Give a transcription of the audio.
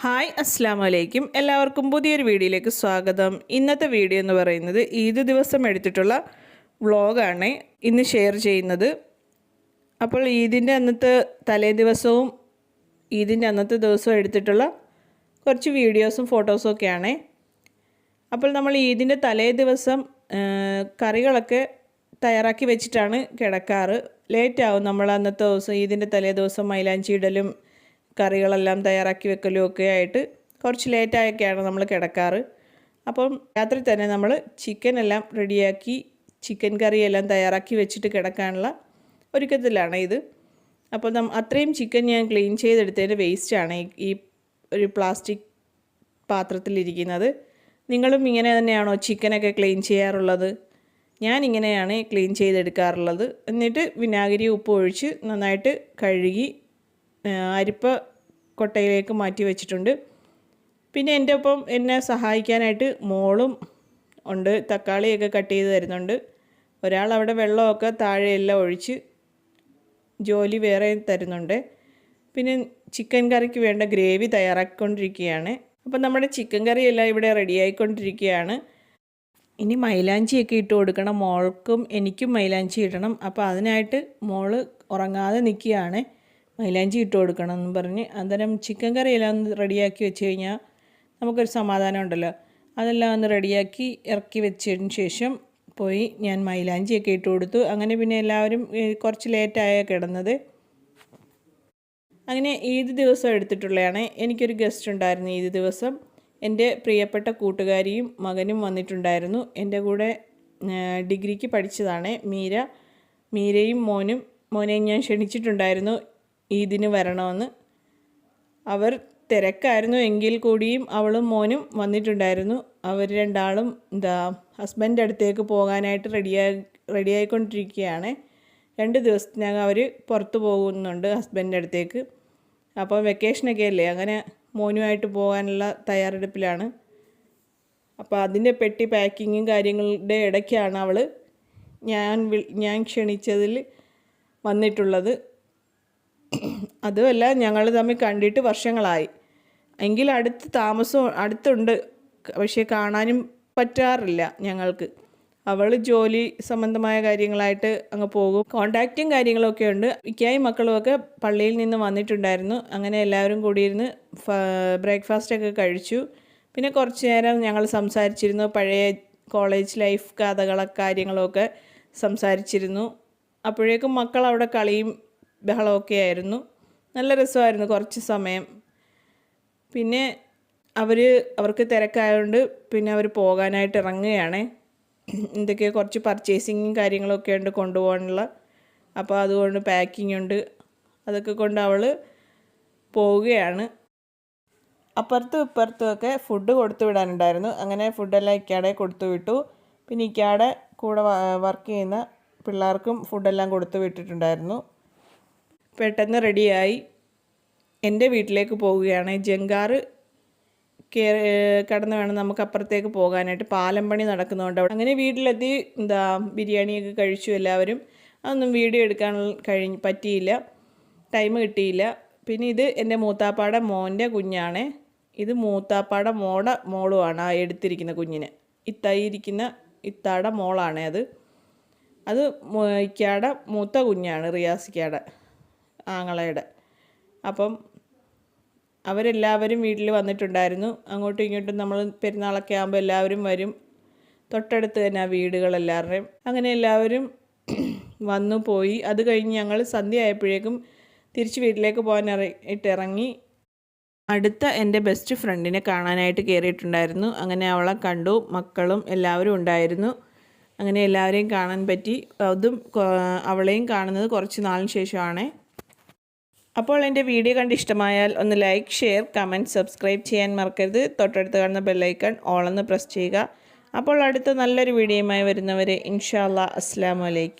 Hi അസ്സലാമു അലൈക്കും. എല്ലാവർക്കും പുതിയൊരു വീഡിയോയിലേക്ക് സ്വാഗതം. ഇന്നത്തെ വീഡിയോ എന്ന് പറയുന്നത് ഈദ് ദിവസം എടുത്തിട്ടുള്ള വ്ളോഗാണ് ഇന്ന് ഷെയർ ചെയ്യുന്നത്. അപ്പോൾ ഈദിൻ്റെ അന്നത്തെ തലേ ദിവസവും ഈദിൻ്റെ അന്നത്തെ ദിവസവും എടുത്തിട്ടുള്ള കുറച്ച് വീഡിയോസും ഫോട്ടോസും ഒക്കെയാണ്. അപ്പോൾ നമ്മൾ ഈദിൻ്റെ തലേ ദിവസം കറികളൊക്കെ തയ്യാറാക്കി വെച്ചിട്ടാണ് കിടക്കാറ്. ലേറ്റാവും നമ്മൾ അന്നത്തെ ദിവസം ഈദിൻ്റെ തലേ ദിവസം മൈലാഞ്ചി ഇടലും കറികളെല്ലാം തയ്യാറാക്കി വെക്കലും ഒക്കെ ആയിട്ട് കുറച്ച് ലേറ്റായൊക്കെയാണ് നമ്മൾ കിടക്കാറ്. അപ്പം രാത്രി തന്നെ നമ്മൾ ചിക്കൻ എല്ലാം റെഡിയാക്കി ചിക്കൻ കറിയെല്ലാം തയ്യാറാക്കി വെച്ചിട്ട് കിടക്കാനുള്ള ഒരുക്കത്തിലാണ് ഇത്. അപ്പോൾ അത്രയും ചിക്കൻ ഞാൻ ക്ലീൻ ചെയ്തെടുത്തതിൻ്റെ വേസ്റ്റാണ് ഈ ഒരു പ്ലാസ്റ്റിക് പാത്രത്തിലിരിക്കുന്നത്. നിങ്ങളും ഇങ്ങനെ തന്നെയാണോ ചിക്കനൊക്കെ ക്ലീൻ ചെയ്യാറുള്ളത്? ഞാനിങ്ങനെയാണ് ക്ലീൻ ചെയ്തെടുക്കാറുള്ളത്. എന്നിട്ട് വിനാഗിരി ഉപ്പ് ഒഴിച്ച് നന്നായിട്ട് കഴുകി അരിപ്പ കൊട്ടയിലേക്ക് മാറ്റി വെച്ചിട്ടുണ്ട്. പിന്നെ എൻ്റെ ഒപ്പം എന്നെ സഹായിക്കാനായിട്ട് മോളും ഉണ്ട്. തക്കാളിയൊക്കെ കട്ട് ചെയ്ത് തരുന്നുണ്ട്. ഒരാൾ അവിടെ വെള്ളമൊക്കെ താഴെയെല്ലാം ഒഴിച്ച് ജോലി വേറെ തരുന്നുണ്ട്. പിന്നെ ചിക്കൻ കറിക്ക് വേണ്ട ഗ്രേവി തയ്യാറാക്കിക്കൊണ്ടിരിക്കുകയാണ്. അപ്പം നമ്മുടെ ചിക്കൻ കറിയെല്ലാം ഇവിടെ റെഡിയായിക്കൊണ്ടിരിക്കുകയാണ്. ഇനി മൈലാഞ്ചിയൊക്കെ ഇട്ട് കൊടുക്കണം. മോൾക്കും എനിക്കും മൈലാഞ്ചി ഇടണം. അപ്പോൾ അതിനായിട്ട് മോള് ഉറങ്ങാതെ നിൽക്കുകയാണ്. മൈലാഞ്ചി ഇട്ട് കൊടുക്കണം എന്ന് പറഞ്ഞ് അന്നേരം ചിക്കൻ കറിയെല്ലാം ഒന്ന് റെഡിയാക്കി വെച്ച് കഴിഞ്ഞാൽ നമുക്കൊരു സമാധാനം ഉണ്ടല്ലോ. അതെല്ലാം ഒന്ന് റെഡിയാക്കി ഇറക്കി വെച്ചതിന് ശേഷം പോയി ഞാൻ മൈലാഞ്ചിയൊക്കെ ഇട്ട് കൊടുത്തു. അങ്ങനെ പിന്നെ എല്ലാവരും കുറച്ച് ലേറ്റായാണ് കിടന്നത്. അങ്ങനെ ഈദ് ദിവസം എടുത്തിട്ടുള്ളതാണ്. എനിക്കൊരു ഗസ്റ്റ് ഉണ്ടായിരുന്നു ഈദ് ദിവസം. എൻ്റെ പ്രിയപ്പെട്ട കൂട്ടുകാരിയും മകനും വന്നിട്ടുണ്ടായിരുന്നു. എൻ്റെ കൂടെ ഡിഗ്രിക്ക് പഠിച്ചതാണ് മീരയും മോനെയും ഞാൻ ക്ഷണിച്ചിട്ടുണ്ടായിരുന്നു ഈദിന് വരണമെന്ന്. അവർ തിരക്കായിരുന്നു എങ്കിൽ കൂടിയും അവളും മോനും വന്നിട്ടുണ്ടായിരുന്നു. അവർ രണ്ടാളും ഹസ്ബൻഡ് അടുത്തേക്ക് പോകാനായിട്ട് റെഡിയായിക്കൊണ്ടിരിക്കുകയാണ്. 2 ദിവസത്തിനകം അവർ പുറത്ത് പോകുന്നുണ്ട് ഹസ്ബൻഡിൻ്റെ അടുത്തേക്ക്. അപ്പോൾ വെക്കേഷനൊക്കെ അല്ലേ, അങ്ങനെ മോനുമായിട്ട് പോകാനുള്ള തയ്യാറെടുപ്പിലാണ്. അപ്പോൾ അതിൻ്റെ പെട്ടി പാക്കിങ്ങും കാര്യങ്ങളുടെ ഇടയ്ക്കാണ് അവൾ ഞാൻ ക്ഷണിച്ചതിൽ വന്നിട്ടുള്ളത്. അതുമല്ല, ഞങ്ങൾ തമ്മിൽ കണ്ടിട്ട് വർഷങ്ങളായി. എങ്കിൽ അടുത്തുണ്ട്, പക്ഷേ കാണാനും പറ്റാറില്ല ഞങ്ങൾക്ക്. അവൾ ജോലി സംബന്ധമായ കാര്യങ്ങളായിട്ട് അങ്ങ് പോകും. കോണ്ടാക്റ്റും കാര്യങ്ങളൊക്കെ ഉണ്ട്. ഇക്കായും മക്കളുമൊക്കെ പള്ളിയിൽ നിന്ന് വന്നിട്ടുണ്ടായിരുന്നു. അങ്ങനെ എല്ലാവരും കൂടിയിരുന്ന് ബ്രേക്ക്ഫാസ്റ്റൊക്കെ കഴിച്ചു. പിന്നെ കുറച്ച് നേരം ഞങ്ങൾ സംസാരിച്ചിരുന്നു. പഴയ കോളേജ് ലൈഫ് കാര്യങ്ങളൊക്കെ സംസാരിച്ചിരുന്നു. അപ്പോഴേക്കും മക്കൾ അവിടെ കളിയും ബഹളമൊക്കെ ആയിരുന്നു. നല്ല രസമായിരുന്നു കുറച്ച് സമയം. പിന്നെ അവർക്ക് തിരക്കായതുകൊണ്ട് പിന്നെ അവർ പോകാനായിട്ട് ഇറങ്ങുകയാണ്. എന്തൊക്കെയോ കുറച്ച് പർച്ചേസിങ്ങും കാര്യങ്ങളൊക്കെ ഉണ്ട് കൊണ്ടുപോകാനുള്ള. അപ്പോൾ അതുകൊണ്ട് പാക്കിംഗ് ഉണ്ട്. അതൊക്കെ കൊണ്ട് അവൾ പോവുകയാണ്. അപ്പുറത്തും ഇപ്പുറത്തുമൊക്കെ ഫുഡ് കൊടുത്തു വിടാനുണ്ടായിരുന്നു. അങ്ങനെ ഫുഡെല്ലാം ഇക്കാടെ കൊടുത്തു വിട്ടു. പിന്നെ ഇക്കാടെ കൂടെ വർക്ക് ചെയ്യുന്ന പിള്ളേർക്കും ഫുഡെല്ലാം കൊടുത്തു വിട്ടിട്ടുണ്ടായിരുന്നു. പെട്ടെന്ന് റെഡിയായി എൻ്റെ വീട്ടിലേക്ക് പോവുകയാണ്. ജങ്കാറ് കടന്ന് വേണം നമുക്ക് അപ്പുറത്തേക്ക് പോകാനായിട്ട്. പാലം പണി നടക്കുന്നതുകൊണ്ട് അങ്ങനെ വീട്ടിലെത്തി ബിരിയാണിയൊക്കെ കഴിച്ചു എല്ലാവരും. അതൊന്നും വീഡിയോ എടുക്കാൻ പറ്റിയില്ല, ടൈം കിട്ടിയില്ല. പിന്നെ ഇത് എൻ്റെ മൂത്താപ്പാടെ മോൻ്റെ കുഞ്ഞാണ്. ഇത് മൂത്താപ്പാടെ മോളുമാണ് ആ എടുത്തിരിക്കുന്ന കുഞ്ഞിന്. ഇത്താടെ മോളാണ് അത് ഇക്കാടെ മൂത്ത കുഞ്ഞാണ്, റിയാസിക്കാടെ ആങ്ങളയുടെ. അപ്പം അവരെല്ലാവരും വീട്ടിൽ വന്നിട്ടുണ്ടായിരുന്നു. അങ്ങോട്ടും ഇങ്ങോട്ടും നമ്മൾ പെരുന്നാളൊക്കെ ആകുമ്പോൾ എല്ലാവരും വരും. തൊട്ടടുത്ത് തന്നെ ആ വീടുകളെല്ലാവരുടെയും. അങ്ങനെ എല്ലാവരും വന്നു പോയി. അത് കഴിഞ്ഞ് ഞങ്ങൾ സന്ധ്യ ആയപ്പോഴേക്കും തിരിച്ച് വീട്ടിലേക്ക് ഇറങ്ങി. അടുത്ത എൻ്റെ ബെസ്റ്റ് ഫ്രണ്ടിനെ കാണാനായിട്ട് കയറിയിട്ടുണ്ടായിരുന്നു. അങ്ങനെ അവളെ കണ്ടു. മക്കളും എല്ലാവരും ഉണ്ടായിരുന്നു. അങ്ങനെ എല്ലാവരെയും കാണാൻ പറ്റി. അതും അവളെയും കാണുന്നത് കുറച്ച് നാളിന് ശേഷമാണ്. അപ്പോൾ എൻ്റെ വീഡിയോ കണ്ട് ഇഷ്ടമായാൽ ഒന്ന് ലൈക്ക്, ഷെയർ, കമൻറ്റ്, സബ്സ്ക്രൈബ് ചെയ്യാൻ മറക്കരുത്. തൊട്ടടുത്ത് കാണുന്ന ബെല്ലൈക്കൺ ഓളെന്ന് പ്രസ് ചെയ്യുക. അപ്പോൾ അടുത്ത നല്ലൊരു വീഡിയോയുമായി വരുന്നവരെ ഇൻഷാ അല്ലാഹ് അസ്സലാമു അലൈക്കും.